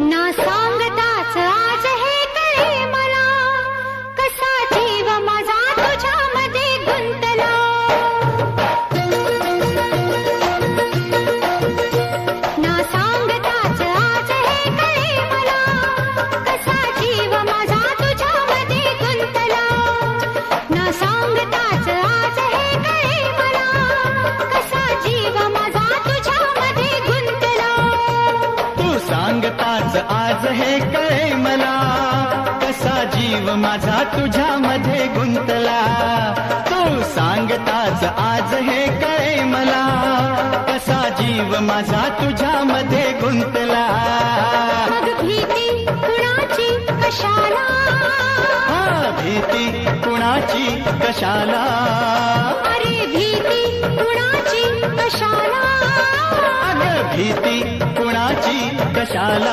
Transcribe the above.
ना सांगताच आज हे कळे मला, कसा जीव माझा तुझ्यामध्ये गुंतला. ना सांगताच आज हे कळे मला, कसा जीव माझा तुझ्यामध्ये गुंतला. ना सांगताच आज हे कळे मला, कसा जीव माझा तुझ्यामध्ये गुंतला. तू सांगताच आज हे कळे मला, कसा जीव माझा तुझ्यामध्ये गुंतला. तू सांगताच आज हे कळे मला, कसा जीव माझा तुझ्यामध्ये गुंतला. मग भीती कुणाची कशाला, भीती कुणाची कशाला. अरे भीती कुणाची कशाला. अगं भीती कुणाची कशाला.